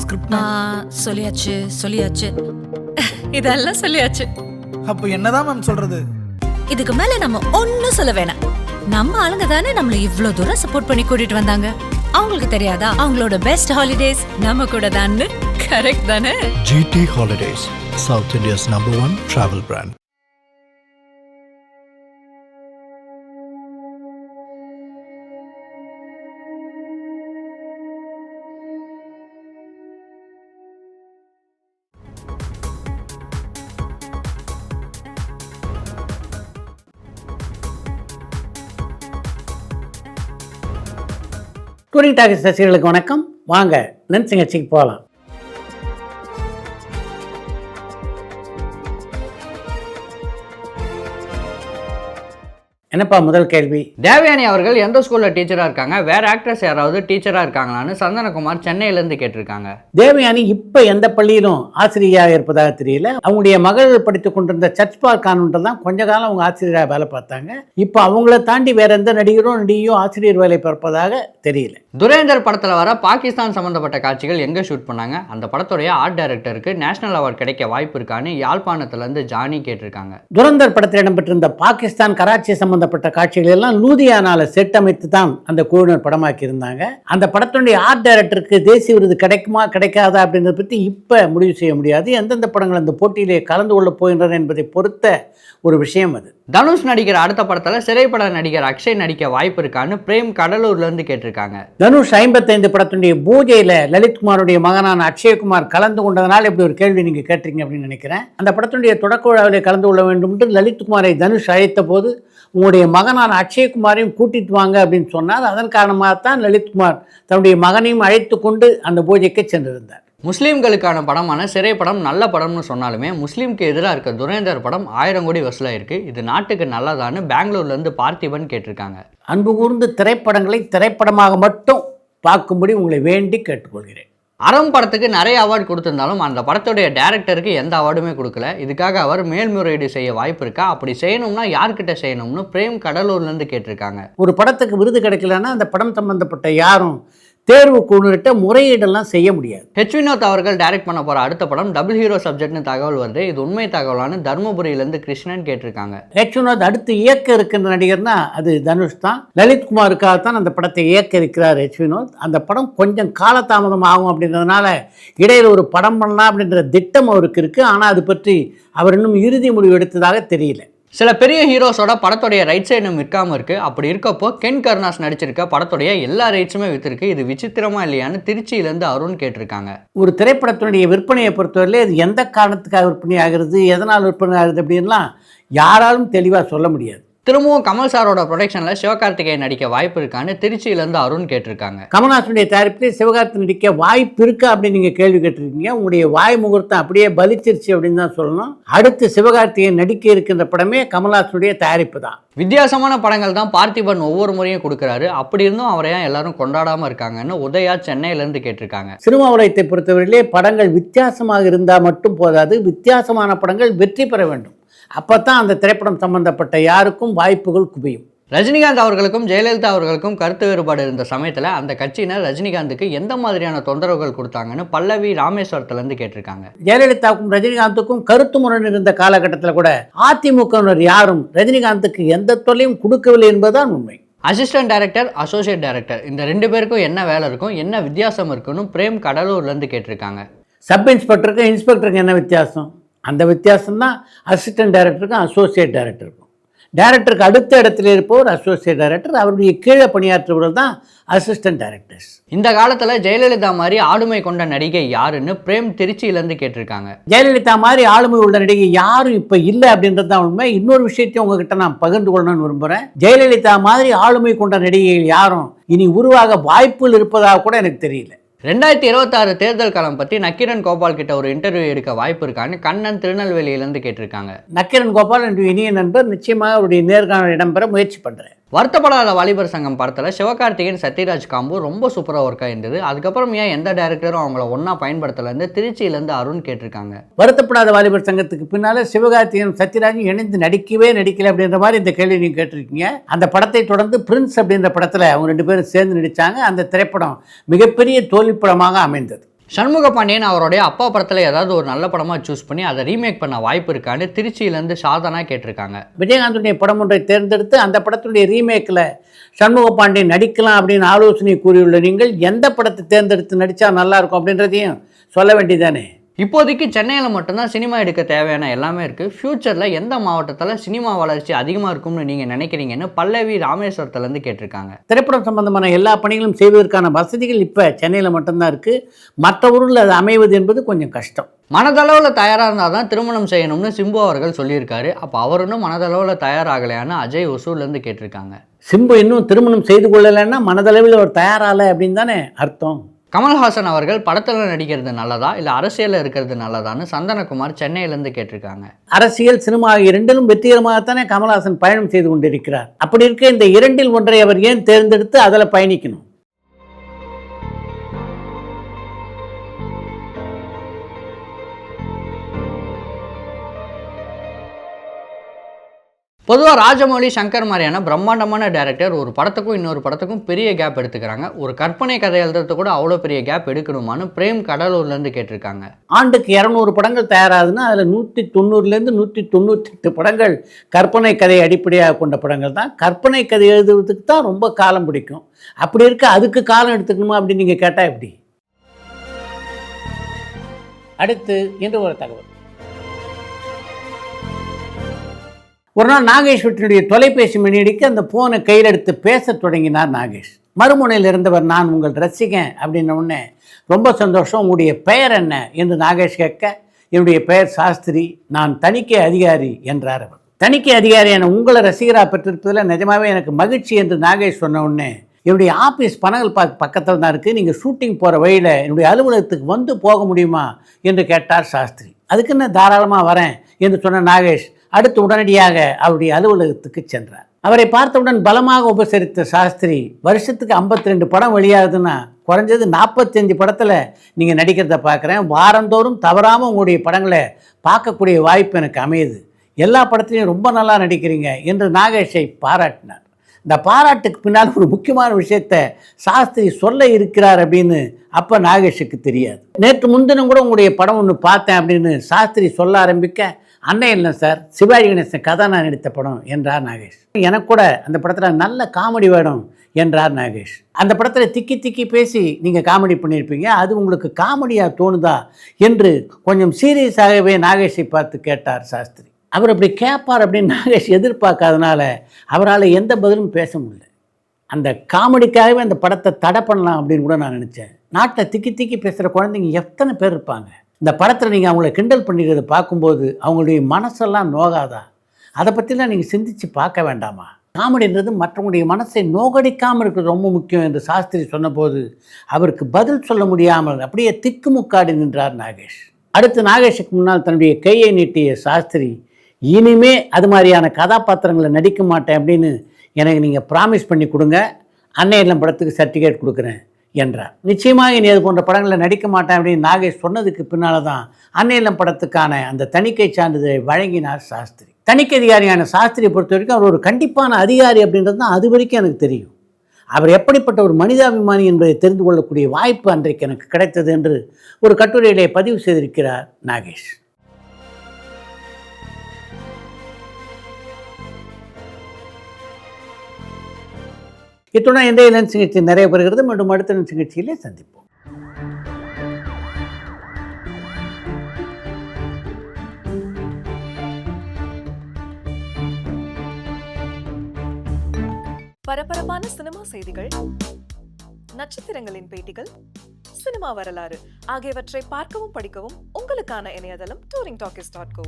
Script சொல்லியாச்சு சொல்லியாச்சு இதெல்லாம் சொல்லியாச்சு. அப்போ என்னதான் மேம் சொல்றது? இதுக்கு மேல நம்ம ஒன்னும் சொல்ல வேணாம். நம்ம ஆளுங்க தானே நம்மள இவ்ளோ தூரம் சப்போர்ட் பண்ணி கூட்டிட்டு வந்தாங்க. அவங்களுக்கு தெரியாதா அவங்களோட பெஸ்ட் ஹாலிடேஸ் நம்ம கூட தான்? கரெக்ட் தானே? GT Holidays, South India's #1 travel brand. Touring talkies ரசிகர்களுக்கு வணக்கம். வாங்க லென்ஸ் நிகழ்ச்சிக்கு போகலாம். என்னப்பா முதல் கேள்வி? தேவயானி அவர்கள் எந்த ஸ்கூலில் டீச்சராக இருக்காங்க, வேற ஆக்ட்ரஸ் யாராவது டீச்சராக இருக்காங்களான்னு சந்தனகுமார் சென்னையிலேருந்து கேட்டிருக்காங்க. தேவயானி இப்போ எந்த பள்ளியிலும் ஆசிரியராக இருப்பதாக தெரியல. அவங்களுடைய மகள் படித்து கொண்டிருந்த சர்ச் பார்க் கான்வென்ட்டில் தான் கொஞ்ச காலம் அவங்க ஆசிரியராக வேலை பார்த்தாங்க. இப்போ அவங்கள தாண்டி வேற எந்த நடிகையும் ஆசிரியர் வேலை பார்ப்பதாக தெரியல. துரேந்தர் படத்தில் வர பாகிஸ்தான் சம்மந்தப்பட்ட காட்சிகள் எங்கே ஷூட் பண்ணாங்க, அந்த படத்துடைய ஆர்ட் டைரக்டருக்கு நேஷனல் அவார்டு கிடைக்க வாய்ப்பு இருக்கான்னு யாழ்ப்பாணத்துலேருந்து ஜானி கேட்டிருக்காங்க. துரந்தர் படத்தில் இடம்பெற்றிருந்த பாகிஸ்தான் கராச்சி சம்பந்தப்பட்ட காட்சிகள் எல்லாம் லூதியானால செட் அமைத்து தான் அந்த குழுவினர் படமாக்கி இருந்தாங்க. அந்த படத்தினுடைய ஆர்ட் டைரக்டருக்கு தேசிய விருது கிடைக்குமா கிடைக்காதா அப்படின்றத பற்றி இப்போ முடிவு செய்ய முடியாது. எந்தெந்த படங்கள் அந்த போட்டியிலே கலந்து கொள்ள போகின்றன என்பதை பொறுத்த ஒரு விஷயம் அது. தனுஷ் நடிக்கிற அடுத்த படத்தில் சிறைப்பட நடிகர் அக்ஷய் நடிக்க வாய்ப்பு இருக்கான்னு பிரேம் கடலூர்லேருந்து கேட்டிருக்காங்க. தனுஷ் 55 படத்தினுடைய பூஜையில் லலித்குமாருடைய மகனான அக்ஷய்குமார் கலந்து கொண்டதனால் இப்படி ஒரு கேள்வி நீங்கள் கேட்டிருக்கீங்க அப்படின்னு நினைக்கிறேன். அந்த படத்தினுடைய தொடக்க விழாவில் கலந்து கொள்ள வேண்டும் என்று லலித்குமாரை தனுஷ் அழைத்த போது உங்களுடைய மகனான அக்ஷய்குமாரையும் கூட்டிட்டு வாங்க அப்படின்னு சொன்னார். அதன் காரணமாகத்தான் லலித்குமார் தன்னுடைய மகனையும் அழைத்து கொண்டு அந்த பூஜைக்கு சென்றிருந்தார். முஸ்லீம்களுக்கான படமான சிறை படம் நல்ல படம்னு சொன்னாலுமே முஸ்லீம்க்கு எதிராக இருக்க துரேந்தர் படம் 1000 கோடி வசூலாயிருக்கு. இது நாட்டுக்கு நல்லதான்னு பெங்களூர்லேருந்து பார்த்திபன் கேட்டிருக்காங்க. அன்பு கூர்ந்து திரைப்படங்களை திரைப்படமாக மட்டும் பார்க்கும்படி உங்களை வேண்டி கேட்டுக்கொள்கிறேன். அறம் படத்துக்கு நிறைய அவார்டு கொடுத்திருந்தாலும் அந்த படத்துடைய டைரக்டருக்கு எந்த அவார்டுமே கொடுக்கல. இதுக்காக அவர் மேல்முறையீடு செய்ய வாய்ப்பு இருக்கா, அப்படி செய்யணும்னா யார்கிட்ட செய்யணும்னு பிரேம் கடலூர்லேருந்து கேட்டிருக்காங்க. ஒரு படத்துக்கு விருது கிடைக்கலன்னா அந்த படம் சம்பந்தப்பட்ட யாரும் தேர்வு குழுவிட்ட முறையீடெல்லாம் செய்ய முடியாது. ஹெச் வினோத் அவர்கள் டைரக்ட் பண்ண போகிற அடுத்த படம் டபுள் ஹீரோ சப்ஜெக்ட்னு தகவல் வருது. இது உண்மை தகவலானு தர்மபுரியிலேருந்து கிருஷ்ணன் கேட்டிருக்காங்க. ஹெச் வினோத் அடுத்து இயக்க இருக்கின்ற நடிகர்னா அது தனுஷ் தான். லலித்குமாருக்காகத்தான் அந்த படத்தை இயக்க இருக்கிறார் ஹெச் வினோத். அந்த படம் கொஞ்சம் காலதாமதம் ஆகும் அப்படின்றதுனால இடையில் ஒரு படம் பண்ணலாம் அப்படின்ற திட்டம் அவருக்கு இருக்குது. ஆனால் அது பற்றி அவர் இன்னும் இறுதி முடிவு எடுத்ததாக தெரியல. சில பெரிய ஹீரோஸோட படத்துடைய ரைட்ஸை இன்னும் விற்காமல் இருக்குது. அப்படி இருக்கப்போ கென் கருணாஸ் நடிச்சிருக்க படத்துடைய எல்லா ரைட்ஸுமே விற்றுருக்கு. இது விசித்திரமா இல்லையான்னு திருச்சியிலேருந்து அருண் கேட்டிருக்காங்க. ஒரு திரைப்படத்தினுடைய விற்பனையை பொறுத்தவரையிலே அது எந்த காரணத்துக்காக விற்பனை ஆகிறது, எதனால் விற்பனை ஆகுது அப்படின்லாம் யாராலும் தெளிவாக சொல்ல முடியாது. திரும்பவும் கமல் சாரோட ப்ரொடக்ஷனில் சிவகார்த்திகேயன் நடிக்க வாய்ப்பு இருக்கான்னு திருச்சியிலேருந்து அருண் கேட்டிருக்காங்க. கமல்ஹாசனுடைய தயாரிப்பில் சிவகார்த்தி நடிக்க வாய்ப்பு இருக்கா அப்படின்னு நீங்கள் கேள்வி கேட்டிருக்கீங்க. உங்களுடைய வாய் முகூர்த்தம் அப்படியே பலிச்சிருச்சு அப்படின்னு தான் சொல்லணும். அடுத்து சிவகார்த்திகேயன் நடிக்க இருக்கின்ற படமே கமல்ஹாசனுடைய தயாரிப்பு தான். வித்தியாசமான படங்கள் தான் பார்த்திபன் ஒவ்வொரு முறையும் கொடுக்குறாரு. அப்படி இருந்தும் அவரை ஏன் எல்லாரும் கொண்டாடாமல் இருக்காங்கன்னு உதயா சென்னையிலேருந்து கேட்டிருக்காங்க. சினிமா உலகத்தை பொறுத்தவரையிலே படங்கள் வித்தியாசமாக இருந்தால் மட்டும் போதாது, வித்தியாசமான படங்கள் வெற்றி பெற வேண்டும். அப்போ தான் அந்த திரைப்படம் சம்பந்தப்பட்ட யாருக்கும் வாய்ப்புகள் குவியும். ரஜினிகாந்த் அவர்களுக்கும் ஜெயலலிதா அவர்களுக்கும் கருத்து வேறுபாடு இருந்த சமயத்தில் அந்த கட்சியினர் ரஜினிகாந்துக்கு எந்த மாதிரியான தொந்தரவுகள் கொடுத்தாங்கன்னு பல்லவி ராமேஸ்வரத்துலேருந்து கேட்டிருக்காங்க. ஜெயலலிதாவுக்கும் ரஜினிகாந்துக்கும் கருத்து முரண் இருந்த காலகட்டத்தில் கூட அதிமுகவினர் யாரும் ரஜினிகாந்துக்கு எந்த தொல்லையும் கொடுக்கவில்லை என்பதுதான் உண்மை. அசிஸ்டன்ட் டைரக்டர், அசோசியேட் டைரக்டர் இந்த 2 பேருக்கும் என்ன வேலை இருக்கும், என்ன வித்தியாசம் இருக்குன்னு பிரேம் கடலூர்லேருந்து கேட்டிருக்காங்க. சப் இன்ஸ்பெக்டருக்கும் இன்ஸ்பெக்டருக்கும் என்ன வித்தியாசம்? அந்த வித்தியாசம் தான் அசிஸ்டன்ட் டைரக்டருக்கும் அசோசியேட் டைரக்டருக்கும். டைரக்டருக்கு அடுத்த இடத்துல இருப்பவர் அசோசியேட் டைரக்டர், அவருடைய கீழே பணியாற்றுபவர்கள் தான் அசிஸ்டன்ட் டைரக்டர்ஸ். இந்த காலத்தில் ஜெயலலிதா மாதிரி ஆளுமை கொண்ட நடிகை யாருன்னு பிரேம் திருச்சியிலேருந்து கேட்டிருக்காங்க. ஜெயலலிதா மாதிரி ஆளுமை உள்ள நடிகை யாரும் இப்போ இல்லை அப்படின்றது தான் உண்மை. இன்னொரு விஷயத்தையும் உங்ககிட்ட நான் பகிர்ந்து கொள்ளணும்னு விரும்புகிறேன். ஜெயலலிதா மாதிரி ஆளுமை கொண்ட நடிகைகள் யாரும் இனி உருவாக வாய்ப்புகள் இருப்பதாக கூட எனக்கு தெரியல. 2026 தேர்தல் காலம் பற்றி நக்கீரன் கோபால் கிட்ட ஒரு இன்டர்வியூ எடுக்க வாய்ப்பு இருக்கான்னு கண்ணன் திருநெல்வேலியிலேருந்து கேட்டிருக்காங்க. நக்கீரன் கோபால் என்று இனிய நண்பர், நிச்சயமாக அவருடைய நேர்காணல் இடம்பெற முயற்சி பண்ணுறேன். வருத்தப்படாத வாலிபர் சங்கம் படத்தில் சிவகார்த்திகேயன் சத்யராஜ் காம்பு ரொம்ப சூப்பராக ஒர்க்காக இருந்தது. அதுக்கப்புறம் ஏன் எந்த டைரக்டரும் அவங்கள ஒன்றா பயன்படுத்தலேருந்து திருச்சியிலேருந்து அருண் கேட்டிருக்காங்க. வருத்தப்படாத வாலிபர் சங்கத்துக்கு பின்னால் சிவகார்த்திகேயன் சத்யராஜும் இணைந்து நடிக்கவே நடிக்கல அப்படின்ற மாதிரி இந்த கேள்வி நீங்கள் கேட்டிருக்கீங்க. அந்த படத்தை தொடர்ந்து பிரின்ஸ் அப்படின்ற படத்தில் அவங்க 2 பேரும் சேர்ந்து நடித்தாங்க. அந்த திரைப்படம் மிகப்பெரிய தோல்வி படமாக அமைந்தது. சண்முக பாண்டியன் அவருடைய அப்பா படத்தில் ஏதாவது ஒரு நல்ல படமாக சூஸ் பண்ணி அதை ரீமேக் பண்ண வாய்ப்பு இருக்கான்னு திருச்சியிலேருந்து சாதனா கேட்டிருக்காங்க. விஜயகாந்துடைய படம் ஒன்றை தேர்ந்தெடுத்து அந்த படத்துடைய ரீமேக்கில் சண்முக பாண்டியன் நடிக்கலாம் அப்படின்னு ஆலோசனை கூறியுள்ள நீங்கள் எந்த படத்தை தேர்ந்தெடுத்து நடித்தா நல்லாயிருக்கும் அப்படின்றதையும் சொல்ல வேண்டியதானே. இப்போதைக்கு சென்னையில் மட்டும்தான் சினிமா எடுக்க தேவையான எல்லாமே இருக்குது. ஃப்யூச்சரில் எந்த மாவட்டத்தில் சினிமா வளர்ச்சி அதிகமாக இருக்கும்னு நீங்கள் நினைக்கிறீங்கன்னு பல்லவி ராமேஸ்வரத்துலேருந்து கேட்டிருக்காங்க. திரைப்படம் சம்பந்தமான எல்லா பணிகளும் செய்வதற்கான வசதிகள் இப்போ சென்னையில் மட்டும்தான் இருக்குது. மற்ற ஊரில் அது அமைவது என்பது கொஞ்சம் கஷ்டம். மனதளவில் தயாராக இருந்தால் தான் திருமணம் செய்யணும்னு சிம்பு அவர்கள் சொல்லியிருக்காரு. அப்போ அவர் இன்னும் மனதளவில் தயாராகலையான்னு அஜய் ஒசூர்லேருந்து கேட்டிருக்காங்க. சிம்பு இன்னும் திருமணம் செய்து கொள்ளலைன்னா மனதளவில் அவர் தயாராகலை அப்படின்னு தானே அர்த்தம். கமல்ஹாசன் அவர்கள் படத்தில் நடிக்கிறது நல்லதா இல்லை அரசியலில் இருக்கிறது நல்லதான்னு சந்தனகுமார் சென்னையிலேருந்து கேட்டிருக்காங்க. அரசியல், சினிமா இரண்டிலும் வெற்றிகரமாகத்தானே கமல்ஹாசன் பயணம் செய்து கொண்டிருக்கிறார். அப்படி இருக்க இந்த இரண்டில் ஒன்றை அவர் ஏன் தேர்ந்தெடுத்து அதில் பயணிக்கணும்? பொதுவாக ராஜமௌழி, சங்கர் மாதிரியான பிரம்மாண்டமான டேரக்டர் ஒரு படத்துக்கும் இன்னொரு படத்துக்கும் பெரிய கேப் எடுத்துக்கிறாங்க. ஒரு கற்பனை கதை எழுதுறது கூட அவ்வளோ பெரிய கேப் எடுக்கணுமான்னு பிரேம் கடலூர்லேருந்து கேட்டிருக்காங்க. ஆண்டுக்கு 200 படங்கள் தயாராகுதுன்னா அதில் 190லேருந்து 198 படங்கள் கற்பனை கதையை அடிப்படையாக கொண்ட படங்கள் தான். கற்பனை கதை எழுதுவதுக்கு தான் ரொம்ப காலம் பிடிக்கும். அப்படி இருக்க அதுக்கு காலம் எடுத்துக்கணுமா அப்படின்னு நீங்கள் கேட்டால் எப்படி? அடுத்து இன்று ஒரு தகவல். ஒரு நாள் நாகேஸ்வரத்தினுடைய தொலைபேசி மணியடிக்கு அந்த ஃபோனை கையில் எடுத்து பேச தொடங்கினார் நாகேஷ். மறுமுனையில் இருந்தவர், நான் உங்கள் ரசிகன் அப்படின்ன உடனே, ரொம்ப சந்தோஷம், உங்களுடைய பெயர் என்ன என்று நாகேஷ் கேட்க, என்னுடைய பெயர் சாஸ்திரி, நான் தணிக்கை அதிகாரி என்றார் அவர். தணிக்கை அதிகாரியான உங்களை ரசிகராக பெற்றிருப்பதில் நிஜமாவே எனக்கு மகிழ்ச்சி என்று நாகேஷ் சொன்ன உடனே, என்னுடைய ஆஃபீஸ் பனகல் பார்க் பக்கத்தில் தான் இருக்குது, நீங்கள் ஷூட்டிங் போகிற வழியில் என்னுடைய அலுவலகத்துக்கு வந்து போக முடியுமா என்று கேட்டார் சாஸ்திரி. அதுக்கு நான் தாராளமாக வரேன் என்று சொன்ன நாகேஷ் அடுத்து உடனடியாக அவருடைய அலுவலகத்துக்கு சென்றார். அவரை பார்த்தவுடன் பலமாக உபசரித்த சாஸ்திரி, வருஷத்துக்கு 52 படம் வெளியாகுதுன்னா குறைஞ்சது 45 படத்தில் நீங்கள் நடிக்கிறத பார்க்குறேன், வாரந்தோறும் தவறாமல் உங்களுடைய படங்களை பார்க்கக்கூடிய வாய்ப்பு எனக்கு அமையுது, எல்லா படத்துலையும் ரொம்ப நல்லா நடிக்கிறீங்க என்று நாகேஷை பாராட்டினார். இந்த பாராட்டுக்கு பின்னால் ஒரு முக்கியமான விஷயத்தை சாஸ்திரி சொல்ல இருக்கிறார் அப்படின்னு அப்போ நாகேஷுக்கு தெரியாது. நேற்று முன்தினம் கூட உங்களுடைய படம் ஒன்று பார்த்தேன் அப்படின்னு சாஸ்திரி சொல்ல ஆரம்பிக்க, அண்ணன் இல்லை சார், சிவாஜி கணேசன் கதாநாயகன் நடித்த படம் என்றார் நாகேஷ். எனக்கு கூட அந்த படத்தில் நல்ல காமெடி வேணும் என்றார் நாகேஷ். அந்த படத்தில் திக்கி திக்கி பேசி நீங்கள் காமெடி பண்ணியிருப்பீங்க, அது உங்களுக்கு காமெடியாக தோணுதா என்று கொஞ்சம் சீரியஸாகவே நாகேஷை பார்த்து கேட்டார் சாஸ்திரி. அவர் அப்படி கேட்பார் அப்படின்னு நாகேஷ் எதிர்பார்க்காதனால அவரால் எந்த பதிலும் பேச முடியல. அந்த காமெடிக்காகவே அந்த படத்தை தடை பண்ணலாம் அப்படின்னு கூட நான் நினச்சேன். நாட்டில் திக்கி திக்கி பேசுகிற குழந்தைங்க எத்தனை பேர் இருப்பாங்க. இந்த படத்தில் நீங்கள் அவங்கள கிண்டல் பண்ணிக்கிறத பார்க்கும்போது அவங்களுடைய மனசெல்லாம் நோகாதா? அதை பற்றிலாம் நீங்கள் சிந்தித்து பார்க்க வேண்டாமா? காமெடின்றது மற்றவங்களுடைய மனசை நோகடிக்காமல் இருக்கிறது ரொம்ப முக்கியம் என்று சாஸ்திரி சொன்னபோது அவருக்கு பதில் சொல்ல முடியாமல் அப்படியே திக்குமுக்காடி நின்றார் நாகேஷ். அடுத்து நாகேஷுக்கு முன்னால் தன்னுடைய கையை நீட்டிய சாஸ்திரி, இனிமே அது மாதிரியான கதாபாத்திரங்களை நடிக்க மாட்டேன் அப்படின்னு எனக்கு நீங்கள் ப்ராமிஸ் பண்ணி கொடுங்க, அன்னை இல்லம் படத்துக்கு சர்டிஃபிகேட் கொடுக்குறேன் என்றார். நிச்சயமாக இனி அது போன்ற படங்களில் நடிக்க மாட்டேன் அப்படின்னு நாகேஷ் சொன்னதுக்கு பின்னால் தான் அன்னை இல்லம் படத்துக்கான அந்த தணிக்கை சான்றிதழை வழங்கினார் சாஸ்திரி. தணிக்கை அதிகாரியான சாஸ்திரியை பொறுத்த வரைக்கும் அவர் ஒரு கண்டிப்பான அதிகாரி அப்படின்றது தான் அது வரைக்கும் எனக்கு தெரியும். அவர் எப்படிப்பட்ட ஒரு மனிதாபிமானி என்பதை தெரிந்து கொள்ளக்கூடிய வாய்ப்பு அன்றைக்கு எனக்கு கிடைத்தது என்று ஒரு கட்டுரையிலே பதிவு செய்திருக்கிறார் நாகேஷ். இத்துடன் இன்றைய லென்ஸ் நிகழ்ச்சி நிறைய பெறுகிறது. மீண்டும் அடுத்த லென்ஸ் நிகழ்ச்சியிலே சந்திப்போம். பரபரப்பான சினிமா செய்திகள், நட்சத்திரங்களின் பேட்டிகள், சினிமா வரலாறு ஆகியவற்றை பார்க்கவும் படிக்கவும் உங்களுக்கான இணையதளம் touringtalkies.co.